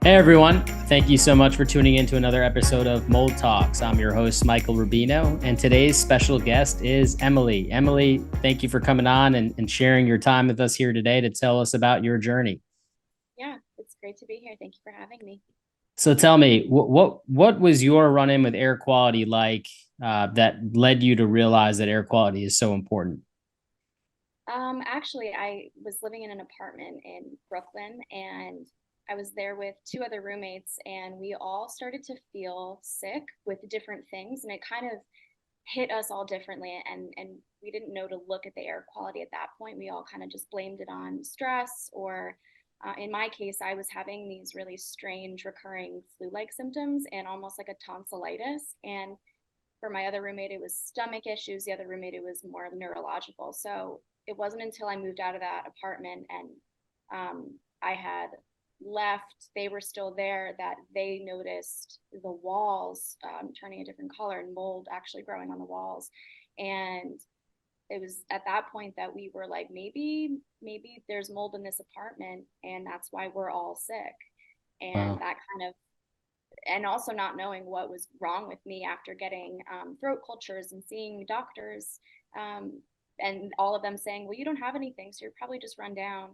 Hey everyone, thank you so much for tuning in to another episode of Mold Talks. I'm your host, Michael Rubino, and today's special guest is Emily. Emily, thank you for coming on and sharing your time with us here today to tell us about your journey. Yeah, it's great to be here. Thank you for having me. So tell me, what was your run-in with air quality like that led you to realize that air quality is so important? Actually, I was living in an apartment in Brooklyn and I was there with two other roommates, and we all started to feel sick with different things. And it kind of hit us all differently. And we didn't know to look at the air quality at that point. We all kind of just blamed it on stress, or in my case, I was having these really strange recurring flu like symptoms and almost like a tonsillitis. And for my other roommate, it was stomach issues. The other roommate, it was more neurological. So it wasn't until I moved out of that apartment and I had left, they were still there, that they noticed the walls turning a different color and mold actually growing on the walls. And it was at that point that we were like, maybe there's mold in this apartment and that's why we're all sick. And Wow. that kind of, and also not knowing what was wrong with me after getting throat cultures and seeing doctors, and all of them saying, well, you don't have anything, so you're probably just run down,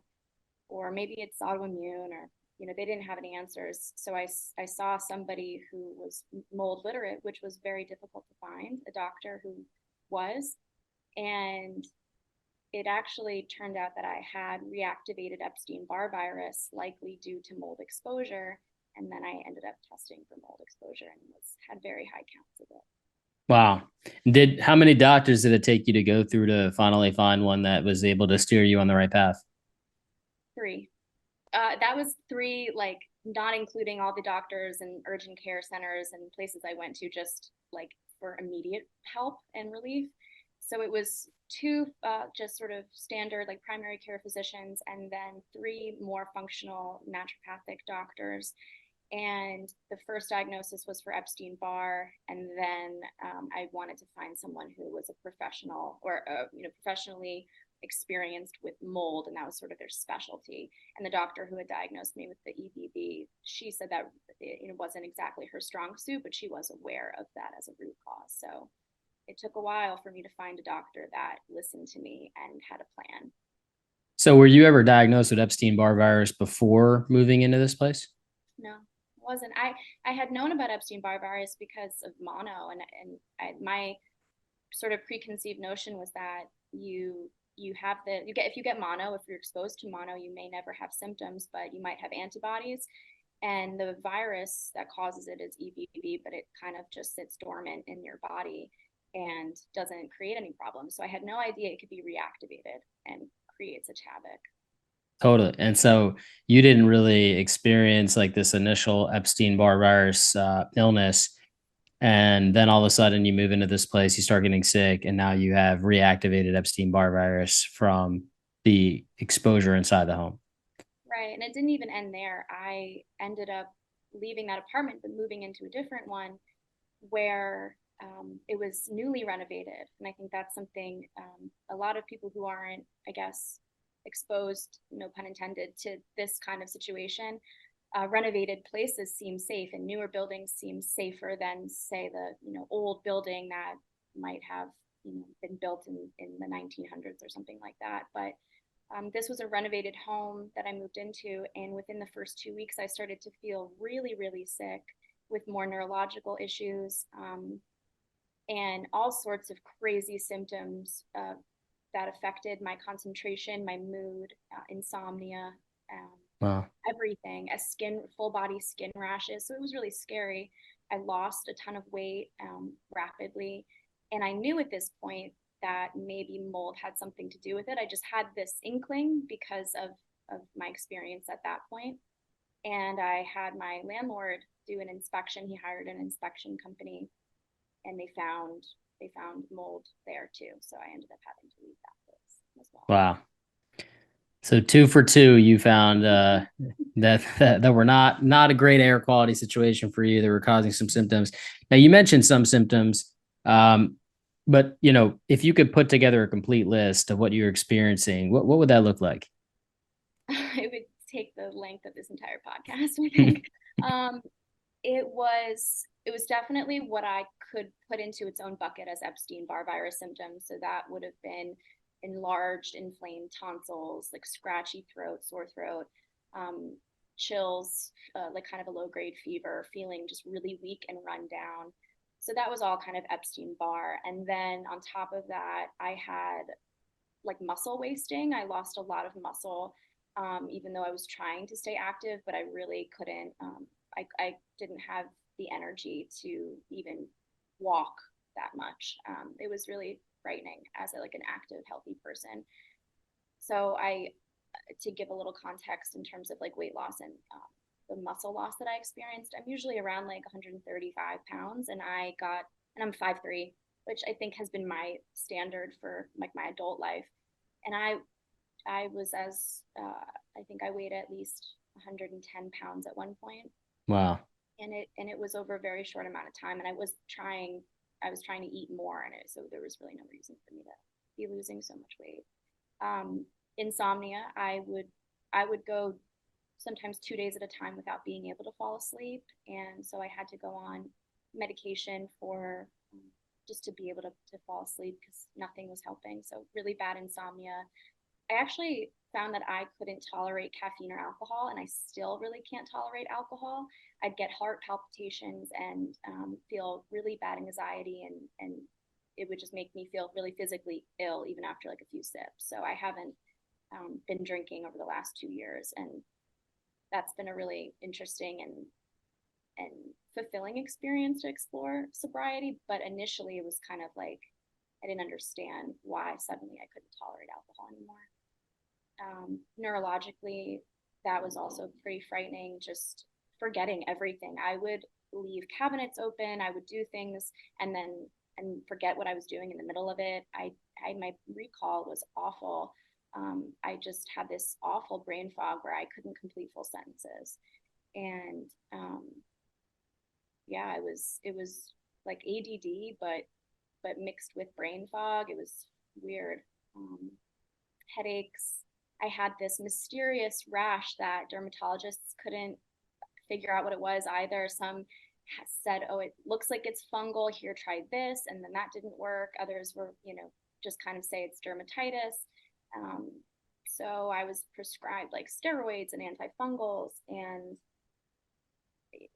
or maybe it's autoimmune, or they didn't have any answers. So I saw somebody who was mold literate, which was very difficult to find, a doctor who was. And it actually turned out that I had reactivated Epstein-Barr virus, likely due to mold exposure. And then I ended up testing for mold exposure and had very high counts of it. Wow. Did how many doctors did it take you to go through to finally find one that was able to steer you on the right path? Three. That was three, like not including all the doctors and urgent care centers and places I went to just like for immediate help and relief. So it was two just sort of standard like primary care physicians, and then three more functional naturopathic doctors. And the first diagnosis was for Epstein-Barr, and then I wanted to find someone who was a professional, or professionally experienced with mold, and that was sort of their specialty. And the doctor who had diagnosed me with the EBV, she said that it wasn't exactly her strong suit, but she was aware of that as a root cause. So it took a while for me to find a doctor that listened to me and had a plan. So were you ever diagnosed with Epstein-Barr virus before moving into this place? No, it wasn't. I had known about Epstein-Barr virus because of mono, and my sort of preconceived notion was that if you get mono, if you're exposed to mono, you may never have symptoms, but you might have antibodies. And the virus that causes it is EBV, but it kind of just sits dormant in your body and doesn't create any problems. So I had no idea it could be reactivated and create such havoc. Totally. And so you didn't really experience like this initial Epstein-Barr virus illness. And then all of a sudden you move into this place, you start getting sick, and now you have reactivated Epstein-Barr virus from the exposure inside the home. Right. And it didn't even end there. I ended up leaving that apartment, but moving into a different one where it was newly renovated. And I think that's something a lot of people who aren't, I guess, exposed, no pun intended, to this kind of situation, renovated places seem safe, and newer buildings seem safer than, say, the old building that might have been built in the 1900s or something like that. But this was a renovated home that I moved into, and within the first 2 weeks, I started to feel really, really sick with more neurological issues, and all sorts of crazy symptoms that affected my concentration, my mood, insomnia, Wow. everything, as full body skin rashes. So it was really scary. I lost a ton of weight rapidly. And I knew at this point that maybe mold had something to do with it. I just had this inkling because of my experience at that point. And I had my landlord do an inspection. He hired an inspection company, and they found mold there too. So I ended up having to leave that place as well. Wow. So two for two, you found that were not a great air quality situation for you. They were causing some symptoms. Now you mentioned some symptoms, but if you could put together a complete list of what you're experiencing, what would that look like? It would take the length of this entire podcast, I think. Um, it was definitely what I could put into its own bucket as Epstein-Barr virus symptoms. So that would have been enlarged, inflamed tonsils, like scratchy throat, sore throat, um, chills, like kind of a low-grade fever, feeling just really weak and run down. So that was all kind of Epstein-Barr. And then on top of that, I had like muscle wasting. I lost a lot of muscle, even though I was trying to stay active, but I really couldn't. I didn't have the energy to even walk that much. It was really frightening as like an active, healthy person. So to give a little context in terms of like weight loss and the muscle loss that I experienced, I'm usually around like 135 pounds, and I'm 5'3", which I think has been my standard for like my adult life. And I was I think I weighed at least 110 pounds at one point, Wow. and it was over a very short amount of time. And I was trying to eat more, and so there was really no reason for me to be losing so much weight. Insomnia, I would go sometimes 2 days at a time without being able to fall asleep, and so I had to go on medication for just to be able to fall asleep because nothing was helping. So really bad insomnia. I actually found that I couldn't tolerate caffeine or alcohol, and I still really can't tolerate alcohol. I'd get heart palpitations and feel really bad anxiety, and it would just make me feel really physically ill even after like a few sips. So I haven't been drinking over the last 2 years, and that's been a really interesting and fulfilling experience to explore sobriety. But initially, it was kind of like I didn't understand why suddenly I couldn't tolerate alcohol anymore. Neurologically, that was also pretty frightening, just forgetting everything. I would leave cabinets open, I would do things and forget what I was doing in the middle of it. My recall was awful. I just had this awful brain fog where I couldn't complete full sentences. And yeah, it was like ADD, but mixed with brain fog. It was weird. Headaches. I had this mysterious rash that dermatologists couldn't figure out what it was either. Some said, "Oh, it looks like it's fungal. Here, try this," and then that didn't work. Others were, just kind of say it's dermatitis. Um, so I was prescribed like steroids and antifungals, and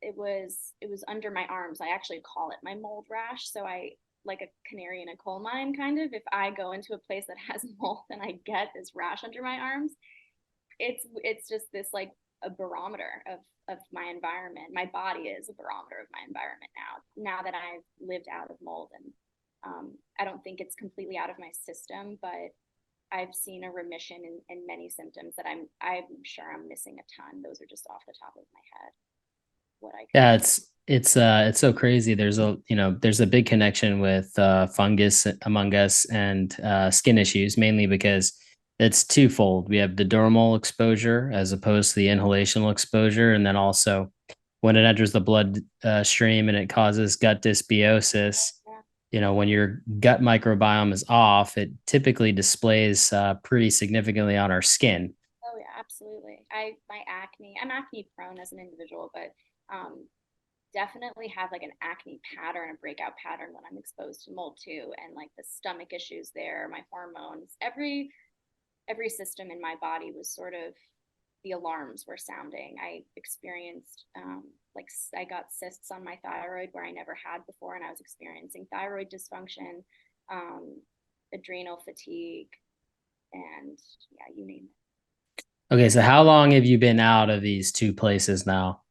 it was under my arms. I actually call it my mold rash. So I like a canary in a coal mine kind of. If I go into a place that has mold and I get this rash under my arms, it's just this like a barometer of my environment. My body is a barometer of my environment now that I've lived out of mold. And I don't think it's completely out of my system, but I've seen a remission in many symptoms that I'm sure I'm missing a ton. Those are just off the top of my head what I can. Yeah, it's so crazy. There's a big connection with fungus among us and skin issues, mainly because it's twofold. We have the dermal exposure as opposed to the inhalational exposure, and then also when it enters the blood stream and it causes gut dysbiosis. Yeah. When your gut microbiome is off, it typically displays pretty significantly on our skin. Oh yeah, absolutely. My acne. I'm acne prone as an individual, but um, definitely have like an acne pattern, a breakout pattern when I'm exposed to mold too, and like the stomach issues there, my hormones, every system in my body was sort of the alarms were sounding. I experienced like I got cysts on my thyroid where I never had before, and I was experiencing thyroid dysfunction, um, adrenal fatigue, and yeah, you name it. Okay, so how long have you been out of these two places now?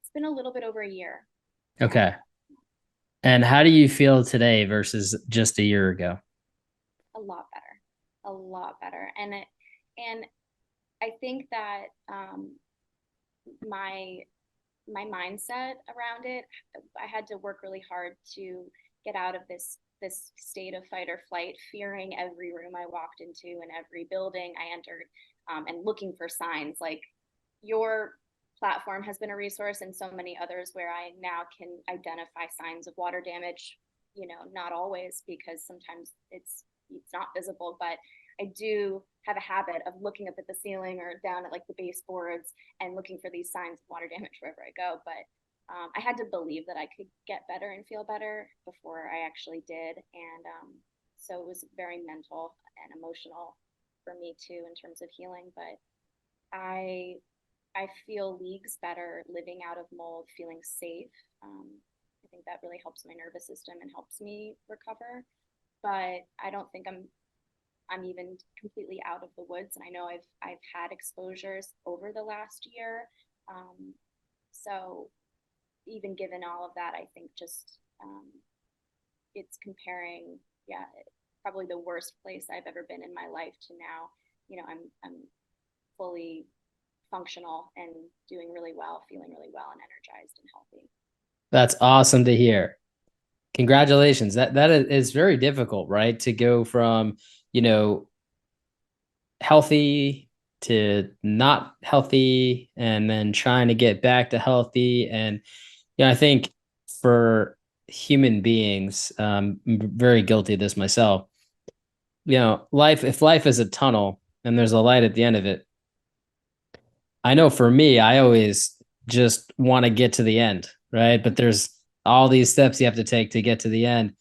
It's been a little bit over a year. Yeah, Okay. And how do you feel today versus just a year ago? a lot better, a lot better, and I think that my my mindset around it, I had to work really hard to get out of this state of fight or flight, fearing every room I walked into and every building I entered, and looking for signs. Like your platform has been a resource, and so many others where I now can identify signs of water damage. Not always because sometimes it's not visible, but I do have a habit of looking up at the ceiling or down at like the baseboards and looking for these signs of water damage wherever I go. But I had to believe that I could get better and feel better before I actually did. And so it was very mental and emotional for me too in terms of healing. But I I feel leagues better living out of mold, feeling safe. I think that really helps my nervous system and helps me recover. But I don't think I'm even completely out of the woods. And I know I've had exposures over the last year. Um, so even given all of that, I think just it's comparing, yeah, probably the worst place I've ever been in my life to now. I'm fully functional and doing really well, feeling really well and energized and healthy. That's awesome to hear. Congratulations. That is very difficult, right? To go from, you know, healthy to not healthy and then trying to get back to healthy. And I think for human beings, I'm very guilty of this myself. If life is a tunnel and there's a light at the end of it, I know for me, I always just want to get to the end, right? But there's all these steps you have to take to get to the end.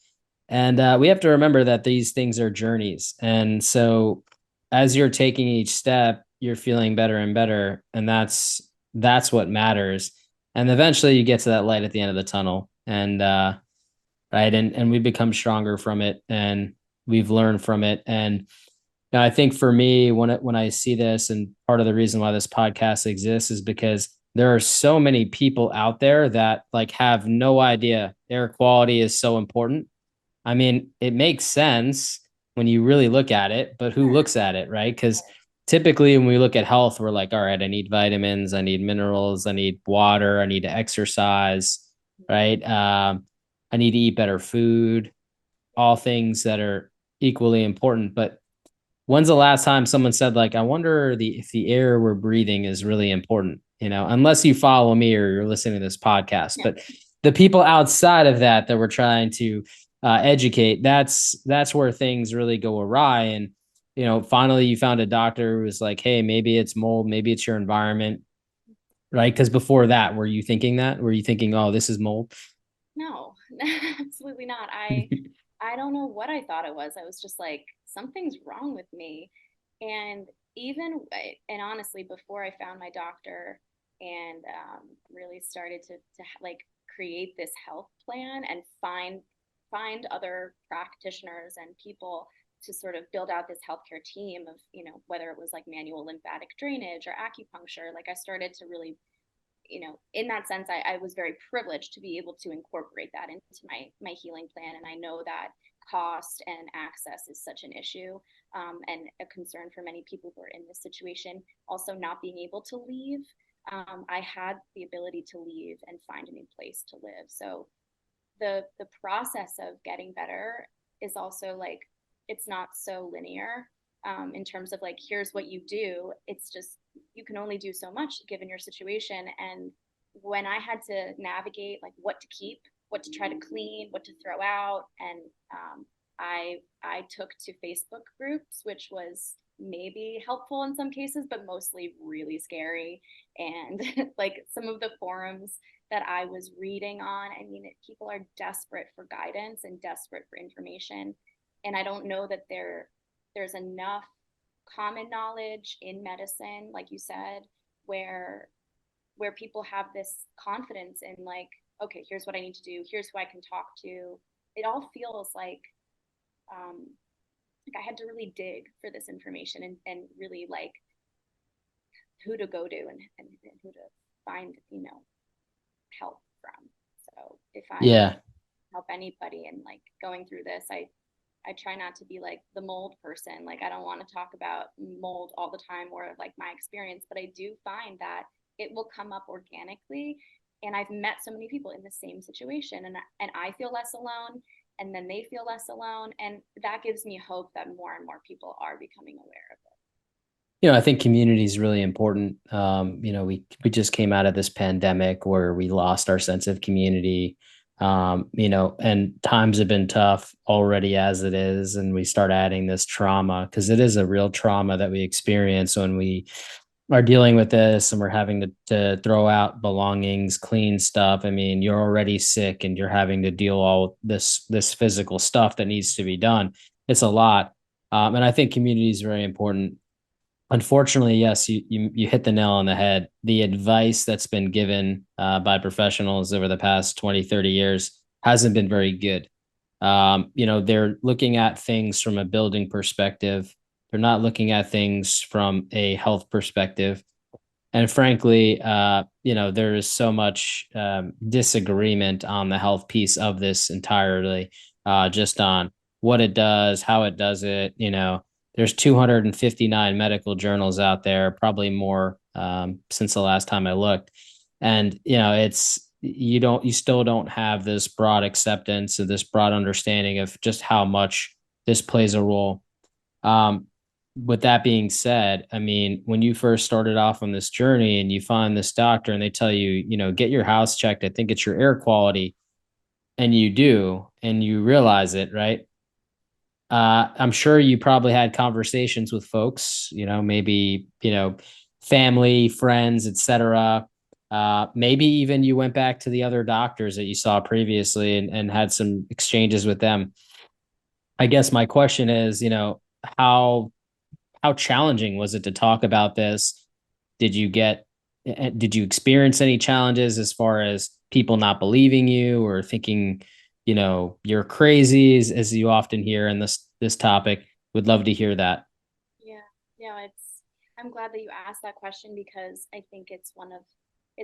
And we have to remember that these things are journeys. And so as you're taking each step, you're feeling better and better. And that's what matters. And eventually you get to that light at the end of the tunnel. And right. And we become stronger from it and we've learned from it. And I think for me, when I see this, and part of the reason why this podcast exists is because there are so many people out there that like have no idea air quality is so important. I mean, it makes sense when you really look at it, but who looks at it, right? Because typically when we look at health, we're like, all right, I need vitamins, I need minerals, I need water, I need to exercise, right? I need to eat better food, all things that are equally important. But when's the last time someone said like, I wonder if the air we're breathing is really important, unless you follow me or you're listening to this podcast. But the people outside of that we're trying to educate, that's where things really go awry. And finally you found a doctor who was like, hey, maybe it's mold, maybe it's your environment, right? Because before that, were you thinking, oh, this is mold? No, absolutely not. I don't know what I thought it was. I was just like, something's wrong with me. And even and honestly, before I found my doctor and really started to like create this health plan and find other practitioners and people to sort of build out this healthcare team of, whether it was like manual lymphatic drainage or acupuncture, like I started to really, in that sense, I was very privileged to be able to incorporate that into my healing plan. And I know that cost and access is such an issue, and a concern for many people who are in this situation. Also, not being able to leave. I had the ability to leave and find a new place to live. So the process of getting better is also like, it's not so linear, in terms of like, here's what you do. It's just, you can only do so much given your situation. And when I had to navigate like what to keep, what to try to clean, what to throw out, and I took to Facebook groups, which was maybe helpful in some cases, but mostly really scary. And like some of the forums that I was reading on, I mean, people are desperate for guidance and desperate for information. And I don't know that there's enough common knowledge in medicine, like you said, where people have this confidence in like, okay, here's what I need to do, here's who I can talk to. It all feels like I had to really dig for this information and really like who to go to and who to find, help from. So if I Yeah. help anybody and like going through this, I try not to be like the mold person. Like I don't want to talk about mold all the time or like my experience, but I do find that it will come up organically. And I've met so many people in the same situation, and I feel less alone, and then they feel less alone, and that gives me hope that more and more people are becoming aware of it. I think community is really important. We just came out of this pandemic where we lost our sense of community. And times have been tough already as it is. And we start adding this trauma because it is a real trauma that we experience when we are dealing with this and we're having to throw out belongings, clean stuff. I mean, you're already sick and you're having to deal all this physical stuff that needs to be done. It's a lot. And I think community is very important. Unfortunately, yes, you hit the nail on the head. The advice that's been given by professionals over the past 20, 30 years hasn't been very good. They're looking at things from a building perspective. They're not looking at things from a health perspective. And frankly, there is so much disagreement on the health piece of this entirely, just on what it does, how it does it. There's 259 medical journals out there, probably more since the last time I looked. And, you still don't have this broad acceptance and this broad understanding of just how much this plays a role. Um, with that being said, I mean, when you first started off on this journey and you find this doctor and they tell you, get your house checked, I think it's your air quality, and you do, and you realize it, right? I'm sure you probably had conversations with folks, maybe, family, friends, etc. Maybe even you went back to the other doctors that you saw previously and had some exchanges with them. I guess my question is, how how challenging was it to talk about this? Did you get did you experience any challenges as far as people not believing you or thinking, you're crazy as you often hear in this topic? Would love to hear that. Yeah, yeah, I'm glad that you asked that question because I think it's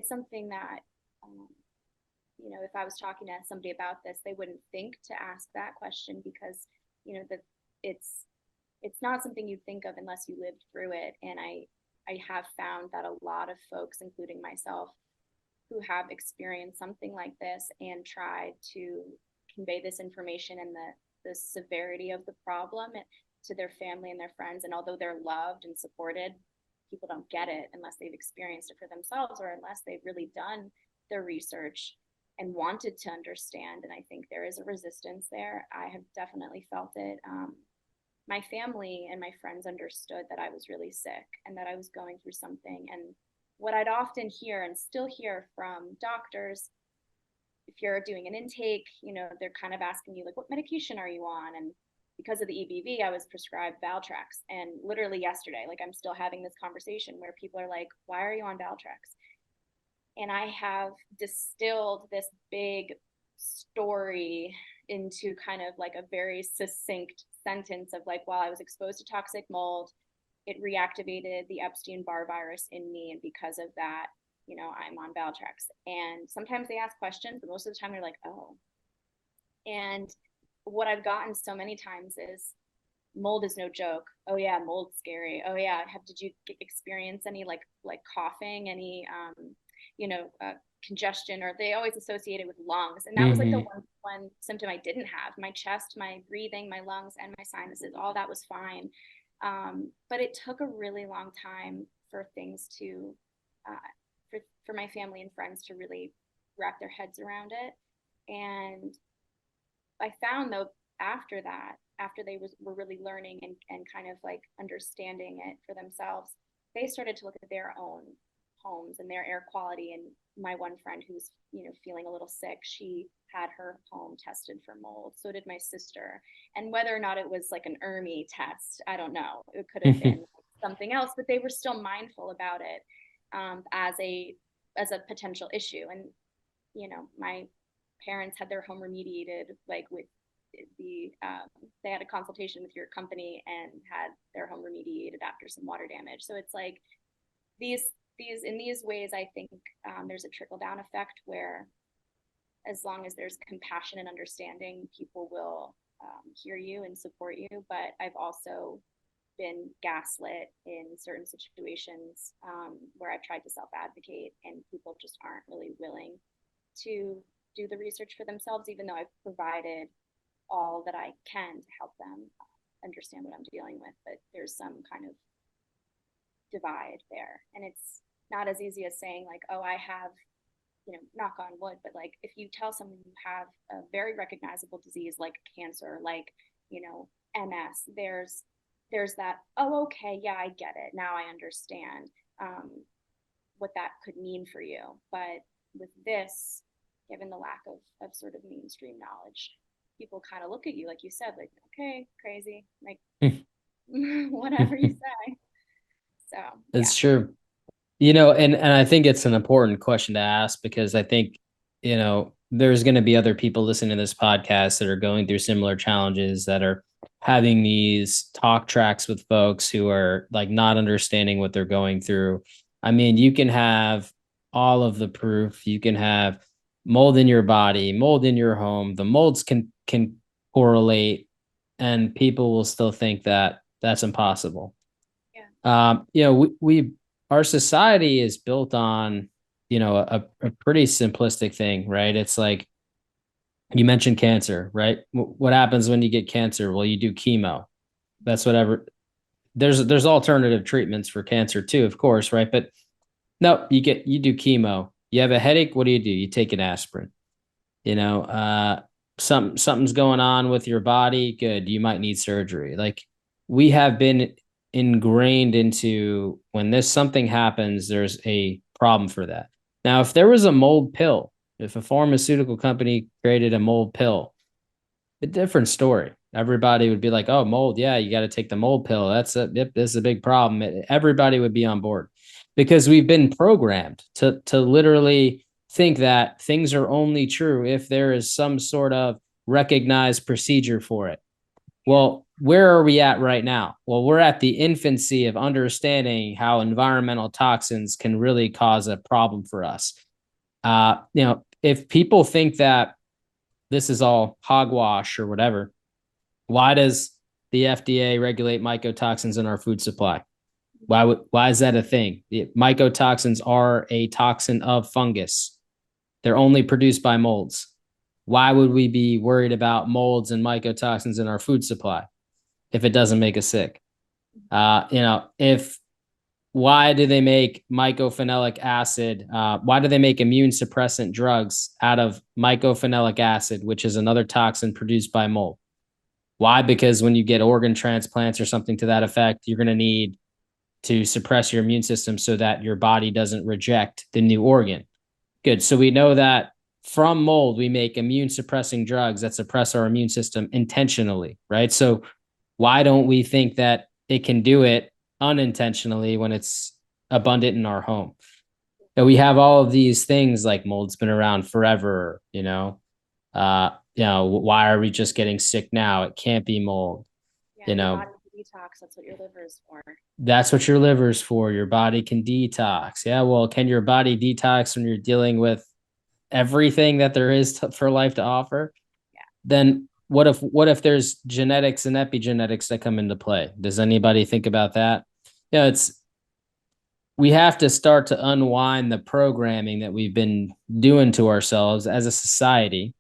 something that, um, if I was talking to somebody about this, they wouldn't think to ask that question because, that it's, it's not something you think of unless you lived through it. And I have found that a lot of folks, including myself, who have experienced something like this and tried to convey this information and the severity of the problem to their family and their friends. And although they're loved and supported, people don't get it unless they've experienced it for themselves or unless they've really done their research and wanted to understand. And I think there is a resistance there. I have definitely felt it. My family and my friends understood that I was really sick and that I was going through something. And what I'd often hear and still hear from doctors, if you're doing an intake, they're kind of asking you, like, what medication are you on? And because of the EBV, I was prescribed Valtrex. And literally yesterday, like, I'm still having this conversation where people are like, why are you on Valtrex? And I have distilled this big story into kind of like a very succinct sentence of like, while I was exposed to toxic mold, it reactivated the Epstein-Barr virus in me. And because of that, I'm on Valtrex. And sometimes they ask questions, but most of the time they're like, oh. And what I've gotten so many times is mold is no joke. Oh yeah, mold's scary. Oh yeah, did you experience any like coughing, any congestion, or they always associate it with lungs. And that was like the Hmm. one symptom I didn't have. My chest, my breathing, my lungs, and my sinuses, all that was fine. But it took a really long time for things to, for my family and friends to really wrap their heads around it. And I found though, after that, after were really learning and kind of like understanding it for themselves, they started to look at their own homes and their air quality. And my one friend who's, feeling a little sick, she had her home tested for mold. So did my sister. And whether or not it was like an ERMI test, I don't know. It could have been something else, but they were still mindful about it, as a potential issue. And my parents had their home remediated, like with they had a consultation with your company and had their home remediated after some water damage. So it's like these in these ways, I think there's a trickle down effect where as long as there's compassion and understanding, people will hear you and support you. But I've also been gaslit in certain situations where I've tried to self advocate and people just aren't really willing to do the research for themselves, even though I've provided all that I can to help them understand what I'm dealing with. But there's some kind of divide there. And it's not as easy as saying, like, oh, I have knock on wood, but like if you tell someone you have a very recognizable disease like cancer, like, MS, there's that, oh, okay, yeah, I get it. Now I understand what that could mean for you. But with this, given the lack of sort of mainstream knowledge, people kind of look at you, like you said, like, okay, crazy, like whatever you say. So, yeah. It's true. And I think it's an important question to ask because I think, there's going to be other people listening to this podcast that are going through similar challenges, that are having these talk tracks with folks who are like not understanding what they're going through. I mean, you can have all of the proof. You can have mold in your body, mold in your home. The molds can correlate, and people will still think that that's impossible. Yeah. We our society is built on, a pretty simplistic thing, right? It's like you mentioned cancer, right? What happens when you get cancer? Well, you do chemo. That's whatever. There's alternative treatments for cancer too, of course, right? But no, you do chemo. You have a headache, what do? You take an aspirin. You know, something's going on with your body, good, you might need surgery. Like, we have been ingrained into, when this something happens, there's a problem for that. Now, if there was a mold pill, if a pharmaceutical company created a mold pill, a different story. Everybody would be like, oh, mold, yeah, you got to take the mold pill. That's this is a big problem. Everybody would be on board, because we've been programmed to literally think that things are only true if there is some sort of recognized procedure for it. Well, where are we at right now? Well, we're at the infancy of understanding how environmental toxins can really cause a problem for us. If people think that this is all hogwash or whatever, why does the FDA regulate mycotoxins in our food supply? Why is that a thing? Mycotoxins are a toxin of fungus. They're only produced by molds. Why would we be worried about molds and mycotoxins in our food supply if it doesn't make us sick? If why do they make mycophenolic acid? Why do they make immune suppressant drugs out of mycophenolic acid, which is another toxin produced by mold? Why? Because when you get organ transplants or something to that effect, you're going to need to suppress your immune system so that your body doesn't reject the new organ. Good. So we know that from mold, we make immune suppressing drugs that suppress our immune system intentionally, right? So why don't we think that it can do it unintentionally when it's abundant in our home? And we have all of these things like mold's been around forever, why are we just getting sick now? It can't be mold. Yeah, your body can detox. That's what your liver is for. That's what your liver's for. Your body can detox. Yeah, well, can your body detox when you're dealing with everything that there is for life to offer? Yeah. Then what if there's genetics and epigenetics that come into play? Does anybody think about that? Yeah, we have to start to unwind the programming that we've been doing to ourselves as a society.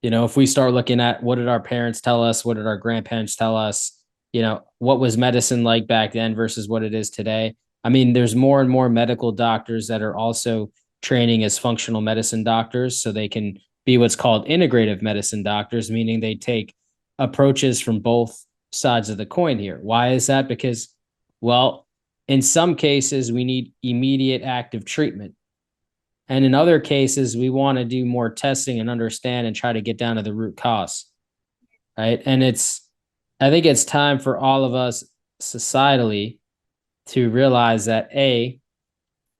If we start looking at what did our parents tell us, what did our grandparents tell us, what was medicine like back then versus what it is today? I mean, there's more and more medical doctors that are also training as functional medicine doctors, so they can be what's called integrative medicine doctors, meaning they take approaches from both sides of the coin here. Why is that? Because, well, in some cases, we need immediate active treatment. And in other cases, we want to do more testing and understand and try to get down to the root cause. Right. And I think it's time for all of us societally to realize that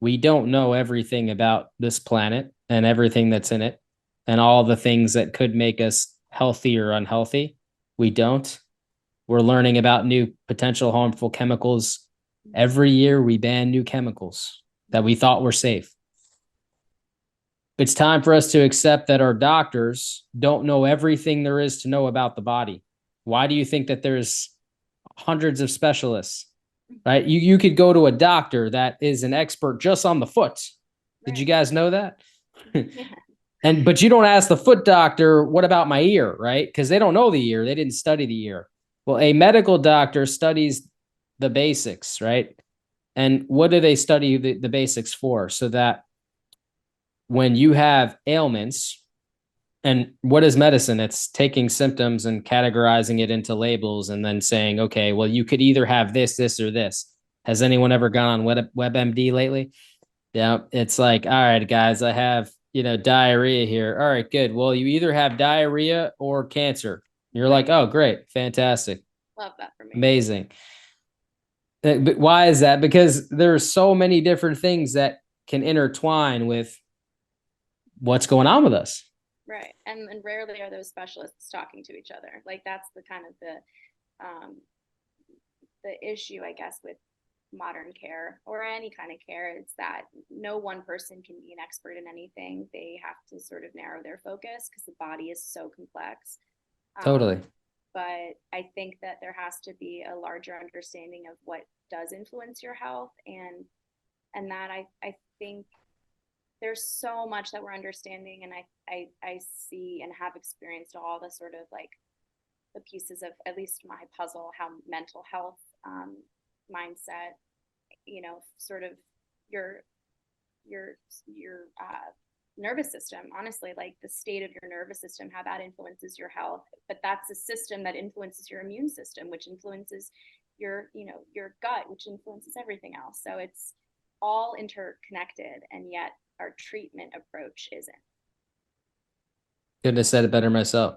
we don't know everything about this planet and everything that's in it and all the things that could make us healthy or unhealthy. We don't. We're learning about new potential harmful chemicals. Every year we ban new chemicals that we thought were safe. It's time for us to accept that our doctors don't know everything there is to know about the body. Why do you think that there's hundreds of specialists, right? You could go to a doctor that is an expert just on the foot. Did you guys know that? Yeah. But you don't ask the foot doctor, what about my ear, right? Because they don't know the ear. They didn't study the ear. Well, a medical doctor studies the basics, right? And what do they study the basics for? So that when you have ailments, and what is medicine? It's taking symptoms and categorizing it into labels and then saying, okay, well, you could either have this, or this. Has anyone ever gone on WebMD lately? Yeah, it's like, all right, guys, I have, diarrhea here. All right, good. Well, you either have diarrhea or cancer. You're like, oh, great, fantastic, Love that for me. amazing. But why is that? Because there's so many different things that can intertwine with what's going on with us. Right. And rarely are those specialists talking to each other. Like that's the kind of um the issue, I guess, with modern care or any kind of care. It's that no one person can be an expert in anything. They have to sort of narrow their focus because the body is so complex. Totally. But I think that there has to be a larger understanding of what does influence your health, and that I think there's so much that we're understanding, and I see and have experienced all the sort of like the pieces of at least my puzzle, how mental health, mindset, sort of your your nervous system, honestly, like the state of your nervous system, how that influences your health. But that's a system that influences your immune system, which influences your gut, which influences everything else. So it's all interconnected, and yet our treatment approach isn't. Couldn't have said it better myself.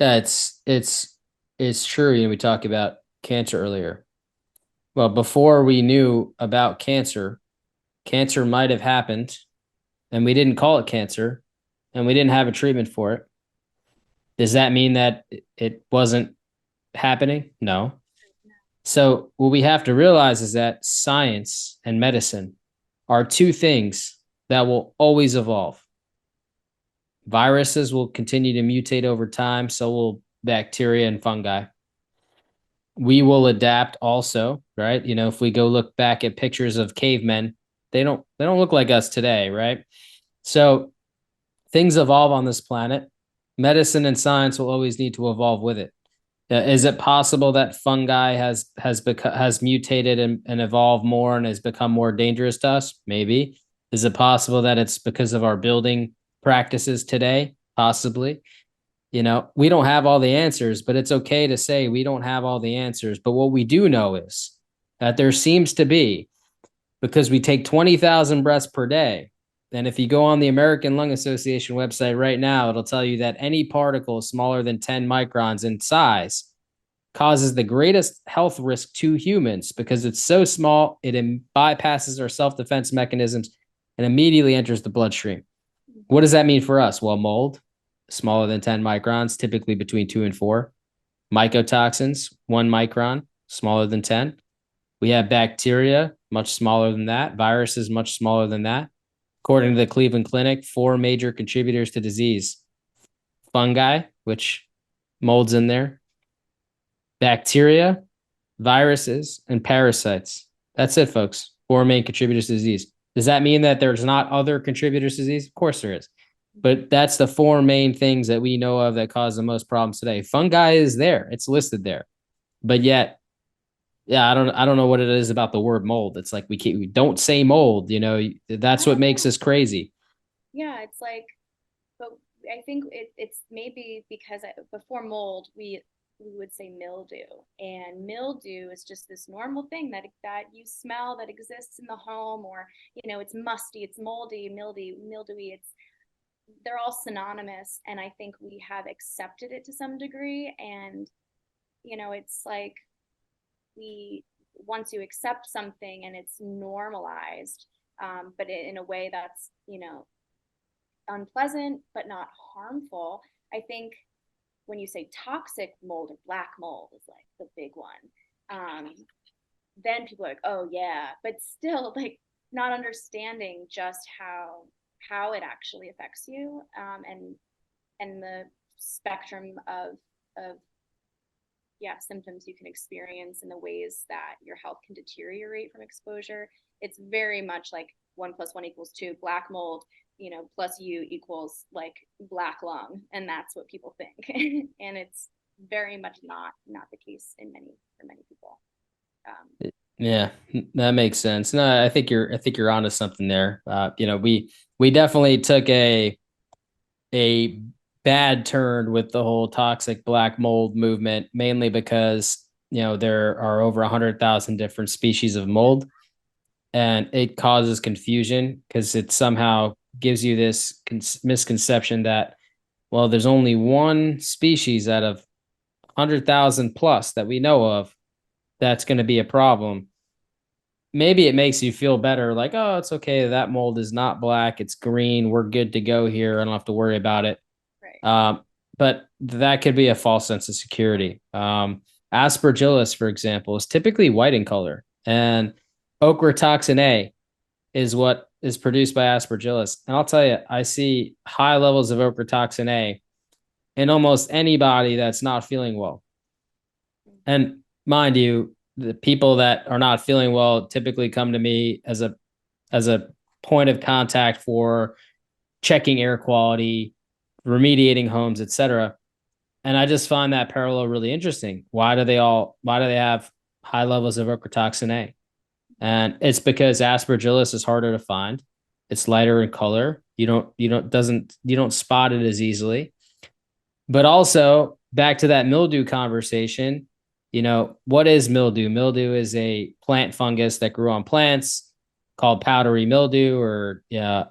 Yeah, it's true. We talked about cancer earlier. Well, before we knew about cancer, cancer might have happened, and we didn't call it cancer, and we didn't have a treatment for it. Does that mean that it wasn't happening? No. So what we have to realize is that science and medicine are two things that will always evolve. Viruses will continue to mutate over time, so will bacteria and fungi. We will adapt also, right? If we go look back at pictures of cavemen, they don't look like us today, right? So things evolve on this planet. Medicine and science will always need to evolve with it. Is it possible that fungi has mutated and evolved more and has become more dangerous to us? Maybe. Is it possible that it's because of our building practices today? Possibly. We don't have all the answers, but it's okay to say we don't have all the answers. But what we do know is that there seems to be, because we take 20,000 breaths per day. And if you go on the American Lung Association website right now, it'll tell you that any particle smaller than 10 microns in size causes the greatest health risk to humans because it's so small, it bypasses our self-defense mechanisms and immediately enters the bloodstream. What does that mean for us? Well, mold, smaller than 10 microns, typically between 2 and 4. Mycotoxins, 1 micron, smaller than 10. We have bacteria, much smaller than that. Viruses, much smaller than that. According to the Cleveland Clinic, 4 major contributors to disease. Fungi, which mold's in there. Bacteria, viruses, and parasites. That's it, folks. 4 main contributors to disease. Does that mean that there's not other contributors to disease? Of course there is. But that's the 4 main things that we know of that cause the most problems today. Fungi is there. It's listed there. But yet, yeah, I don't know what it is about the word mold. It's like we don't say mold, that's what makes us crazy. Yeah, it's like, but I think it's maybe because before mold, we would say mildew, and mildew is just this normal thing that you smell that exists in the home, or it's musty, it's moldy, mildewy. They're all synonymous, and I think we have accepted it to some degree, and it's like we once you accept something and it's normalized, but in a way that's unpleasant but not harmful. I think when you say toxic mold or black mold is like the big one, then people are like, oh yeah, but still like not understanding just how it actually affects you, and the spectrum of yeah, symptoms you can experience and the ways that your health can deteriorate from exposure. It's very much like 1 + 1 = 2, black mold, plus you equals like black lung. And that's what people think. And it's very much not the case for many people. Yeah, that makes sense. No, I think you're onto something there. We definitely took a bad turn with the whole toxic black mold movement, mainly because there are over 100,000 different species of mold, and it causes confusion because it somehow gives you this misconception that, well, there's only one species out of 100,000 plus that we know of that's going to be a problem. Maybe it makes you feel better, like, oh, it's okay, that mold is not black, it's green, we're good to go here, I don't have to worry about it. Right. um, but that could be a false sense of security. Aspergillus, for example, is typically white in color, and ochratoxin A is what is produced by aspergillus, and I'll tell you, I see high levels of ochratoxin A in almost anybody that's not feeling well. And mind you, the people that are not feeling well typically come to me as a point of contact for checking air quality, remediating homes, etc. And I just find that parallel really interesting. Why do they have high levels of ochratoxin A? And it's because aspergillus is harder to find. It's lighter in color. You don't spot it as easily. But also back to that mildew conversation, what is mildew? Mildew is a plant fungus that grew on plants called powdery mildew, or yeah,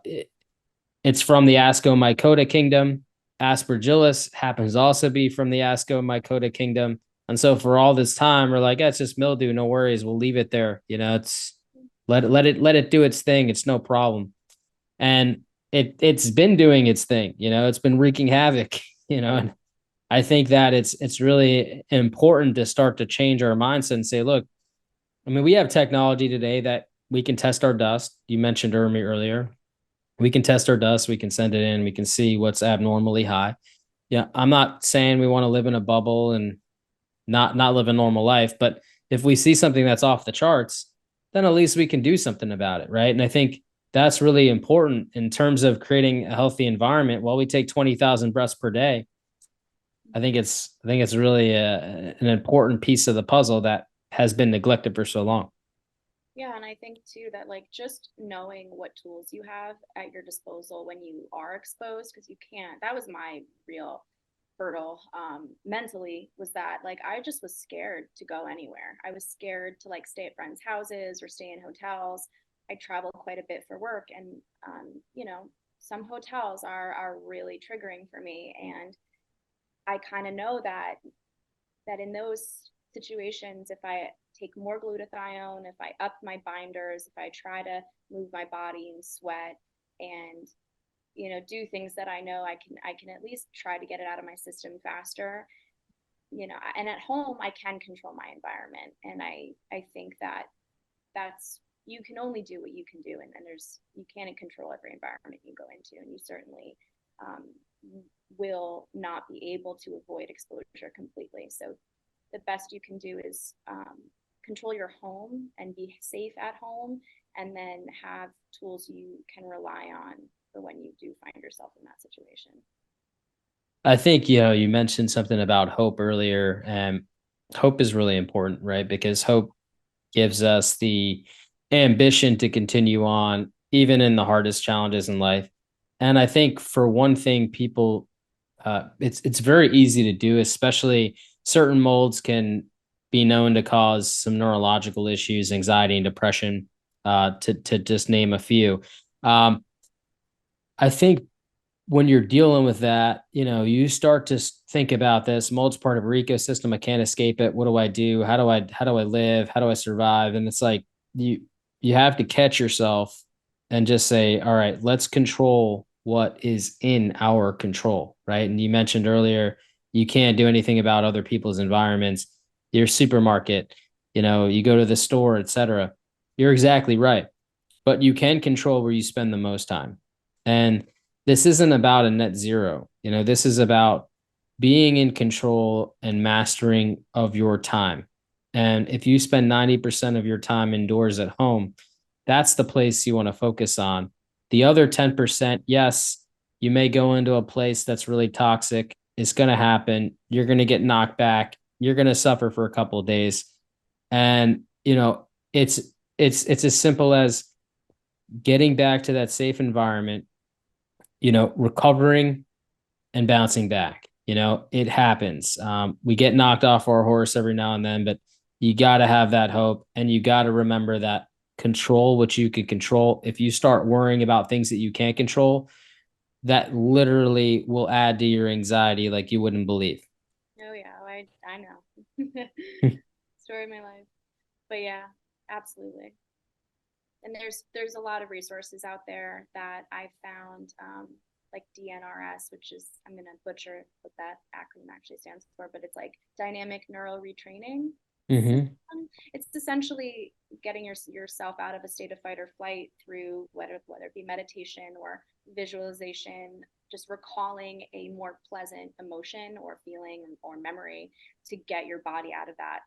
it's from the Ascomycota kingdom. Aspergillus happens to also be from the Ascomycota kingdom. And so for all this time, we're like, it's just mildew, no worries, we'll leave it there. It's let it do its thing. It's no problem. And it's been doing its thing, it's been wreaking havoc, and I think that it's really important to start to change our mindset and say, look, I mean, we have technology today that we can test our dust. You mentioned earlier. We can test our dust, we can send it in, we can see what's abnormally high. Yeah, I'm not saying we want to live in a bubble and not live a normal life, but if we see something that's off the charts, then at least we can do something about it, right? And I think that's really important in terms of creating a healthy environment. While we take 20,000 breaths per day, I think it's really an important piece of the puzzle that has been neglected for so long. Yeah, and I think too that like just knowing what tools you have at your disposal when you are exposed, because you can't, that was my real hurdle mentally, was that like I just was scared to go anywhere. I was scared to like stay at friends' houses or stay in hotels. I travel quite a bit for work, and some hotels are really triggering for me, and I kind of know that in those situations, if I take more glutathione, if I up my binders, if I try to move my body and sweat and do things that I know I can at least try to get it out of my system faster. And at home I can control my environment, and I think that that's, you can only do what you can do, and there's, you can't control every environment you go into, and you certainly um, will not be able to avoid exposure completely. So the best you can do is control your home and be safe at home, and then have tools you can rely on for when you do find yourself in that situation. I think, you mentioned something about hope earlier, and hope is really important, right? Because hope gives us the ambition to continue on, even in the hardest challenges in life. And I think for one thing, people, it's very easy to do, especially certain molds can be known to cause some neurological issues, anxiety and depression, to just name a few. Um, I think when you're dealing with that, you start to think about this. Mold's part of our ecosystem. I can't escape it. What do I do? How do I live? How do I survive? And it's like you you have to catch yourself and just say, all right, let's control what is in our control, right? And you mentioned earlier, you can't do anything about other people's environments. Your supermarket, you go to the store, etc. You're exactly right, but you can control where you spend the most time. And this isn't about a net zero. This is about being in control and mastering of your time. And if you spend 90% of your time indoors at home, that's the place you want to focus on. The other 10%, yes, you may go into a place that's really toxic. It's going to happen. You're going to get knocked back. You're going to suffer for a couple of days. And, it's it's as simple as getting back to that safe environment, recovering and bouncing back. It happens. We get knocked off our horse every now and then, but you got to have that hope, and you got to remember that control what you can control. If you start worrying about things that you can't control, that literally will add to your anxiety like you wouldn't believe. Oh yeah, I know. Story of my life. But yeah, absolutely. And there's a lot of resources out there that I found, like DNRS, which is, I'm gonna butcher what that acronym actually stands for, but it's like dynamic neural retraining Mm-hmm. system. It's essentially getting yourself out of a state of fight or flight through whether it be meditation or visualization, just recalling a more pleasant emotion or feeling or memory to get your body out of that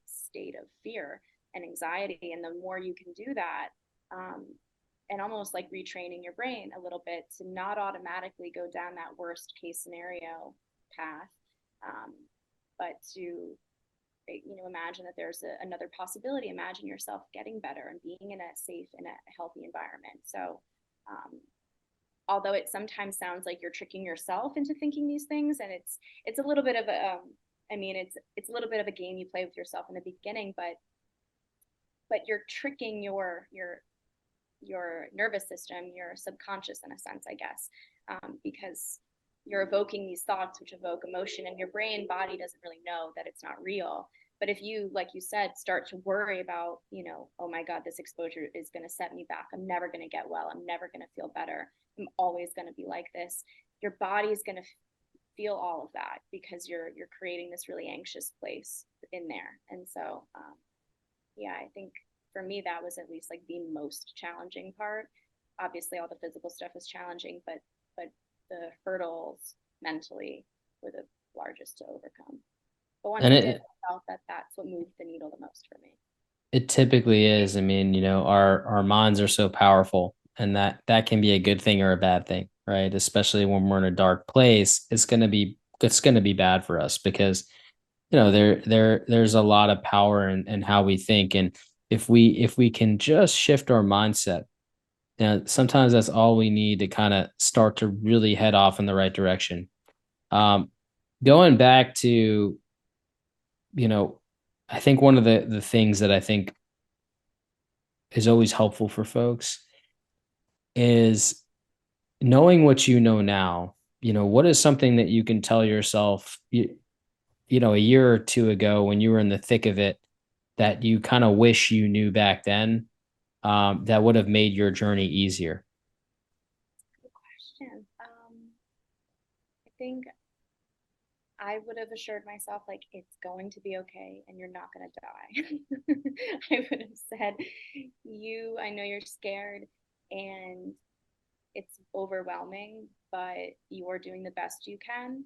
state of fear and anxiety. And the more you can do that, um, and almost like retraining your brain a little bit to not automatically go down that worst case scenario path, um, but to imagine that there's another possibility. Imagine yourself getting better and being in a safe and a healthy environment. So, um, although it sometimes sounds like you're tricking yourself into thinking these things, and it's a little bit of a, I mean, it's a little bit of a game you play with yourself in the beginning, but you're tricking your nervous system, your subconscious in a sense, I guess, because you're evoking these thoughts which evoke emotion, and your brain body doesn't really know that it's not real. But if you, like you said, start to worry about, oh my God, this exposure is going to set me back. I'm never going to get well. I'm never going to feel better. I'm always going to be like this. Your body is going to feel all of that because you're creating this really anxious place in there. And so, yeah, I think for me that was at least like the most challenging part. Obviously, all the physical stuff is challenging, but the hurdles mentally were the largest to overcome. But once And I did, it I felt that that's what moved the needle the most for me. it typically is. I mean, our minds are so powerful, and that can be a good thing or a bad thing, right? Especially when we're in a dark place, it's gonna be bad for us because there's a lot of power in how we think. And if we can just shift our mindset, sometimes that's all we need to kind of start to really head off in the right direction. um Going back to, you know I think one of the things that I think is always helpful for folks is knowing what you know now. What is something that you can tell yourself, a year or two ago when you were in the thick of it, that you kind of wish you knew back then, that would have made your journey easier? Good question. I think I would have assured myself like it's going to be okay and you're not going to die. I would have said, I know you're scared and it's overwhelming, but you are doing the best you can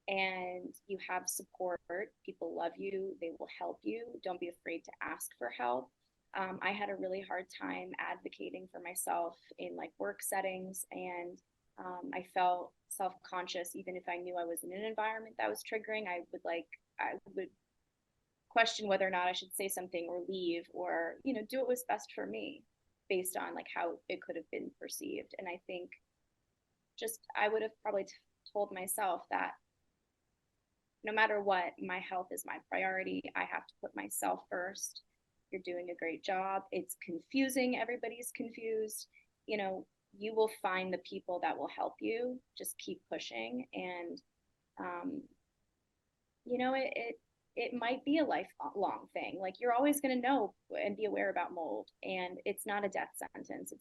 and you have support. People love you, they will help you. Don't be afraid to ask for help. I had a really hard time advocating for myself in like work settings, and I felt self-conscious even if I knew I was in an environment that was triggering. I would question whether or not I should say something or leave or do what was best for me based on like how it could have been perceived. And I think just I would have probably told myself that no matter what, my health is my priority. I have to put myself first. You're doing a great job. It's confusing. Everybody's confused. You know, you will find the people that will help you. Just keep pushing. And, um, it might be a lifelong thing. Like you're always going to know and be aware about mold. And it's not a death sentence.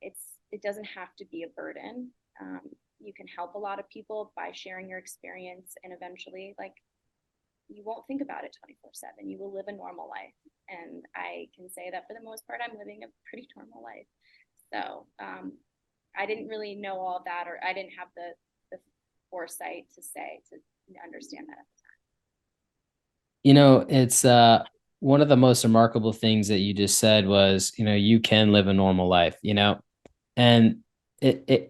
It doesn't have to be a burden. Um, you can help a lot of people by sharing your experience, and eventually like you won't think about it 24/7. You will live a normal life, and I can say that for the most part I'm living a pretty normal life. So I didn't really know all of that, or I didn't have the foresight to understand that. It's one of the most remarkable things that you just said was, you can live a normal life, and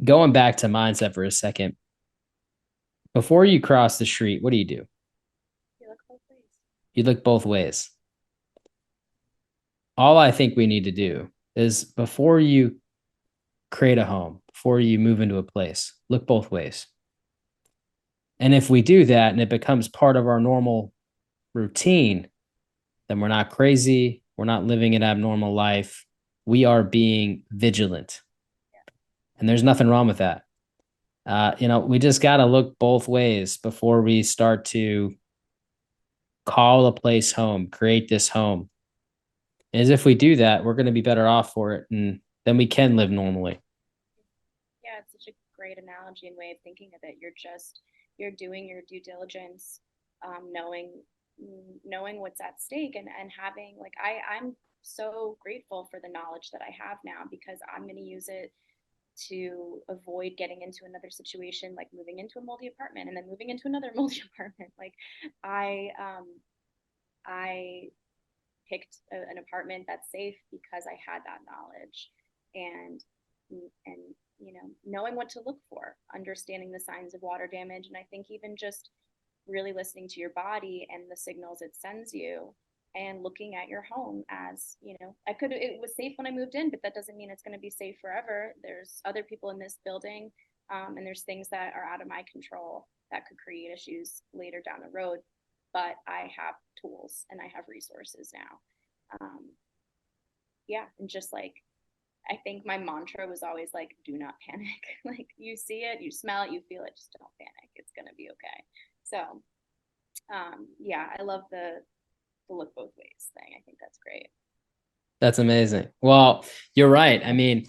going back to mindset for a second, before you cross the street, what do? You look both ways. You look both ways. all I think we need to do is before you create a home, before you move into a place, look both ways. And if we do that and it becomes part of our normal routine, then we're not crazy. We're not living an abnormal life. We are being vigilant. And there's nothing wrong with that. We just got to look both ways before we start to call a place home, create this home. As if we do that, we're going to be better off for it. And then we can live normally. Yeah, it's such a great analogy and way of thinking of it. You're doing your due diligence, knowing what's at stake, and having, like, I'm so grateful for the knowledge that I have now, because I'm going to use it to avoid getting into another situation, like moving into a moldy apartment and then moving into another moldy apartment. Like, I picked an apartment that's safe because I had that knowledge, and and knowing what to look for, understanding the signs of water damage. And I think even just really listening to your body and the signals it sends you, and looking at your home as, it was safe when I moved in, but that doesn't mean it's going to be safe forever. There's other people in this building, and there's things that are out of my control that could create issues later down the road. But I have tools and I have resources now. Yeah, and just like, I think my mantra was always like, do not panic. Like, you see it, you smell it, you feel it, just don't panic. It's gonna be okay. So, yeah, I love the look both ways thing. I think that's great. That's amazing. Well, you're right. I mean,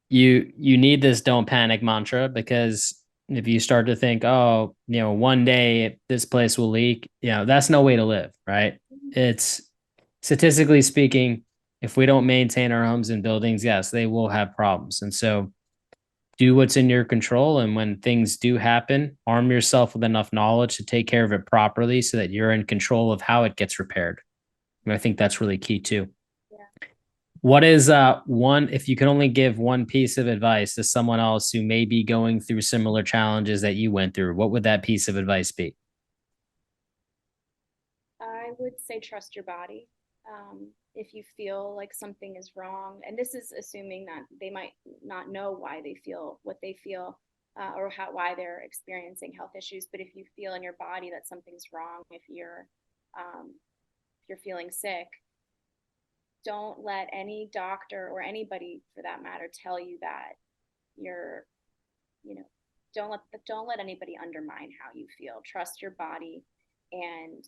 you need this don't panic mantra, because if you start to think, oh, one day this place will leak, that's no way to live, right? It's statistically speaking, if we don't maintain our homes and buildings, yes, they will have problems. And so do what's in your control. And when things do happen, arm yourself with enough knowledge to take care of it properly so that you're in control of how it gets repaired. And I think that's really key too. Yeah. What is one, if you could only give one piece of advice to someone else who may be going through similar challenges that you went through, what would that piece of advice be? I would say trust your body. If you feel like something is wrong, and this is assuming that they might not know why they feel what they feel, or why they're experiencing health issues, but if you feel in your body that something's wrong, if you're feeling sick, don't let any doctor, or anybody for that matter, tell you that you're, you know, don't let anybody undermine how you feel. Trust your body, and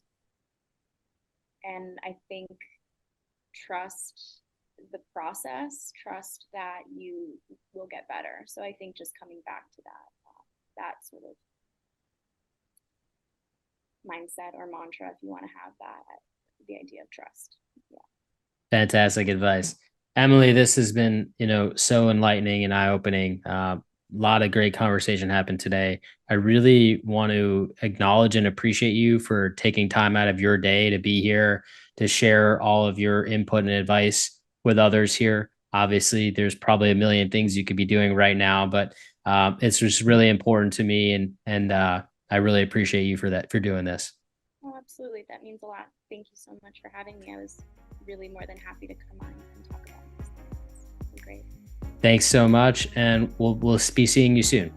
I think trust the process, trust that you will get better. So I think just coming back to that sort of mindset or mantra, if you want to have that, the idea of trust. Yeah. Fantastic advice. Emily, this has been, so enlightening and eye-opening. A lot of great conversation happened today. I really want to acknowledge and appreciate you for taking time out of your day to be here, to share all of your input and advice with others here. Obviously, there's probably a million things you could be doing right now, but it's just really important to me, and I really appreciate you for that, for doing this. Oh, absolutely. That means a lot. Thank you so much for having me. I was really more than happy to come on and talk about these things. It's been great. Thanks so much, and we'll be seeing you soon.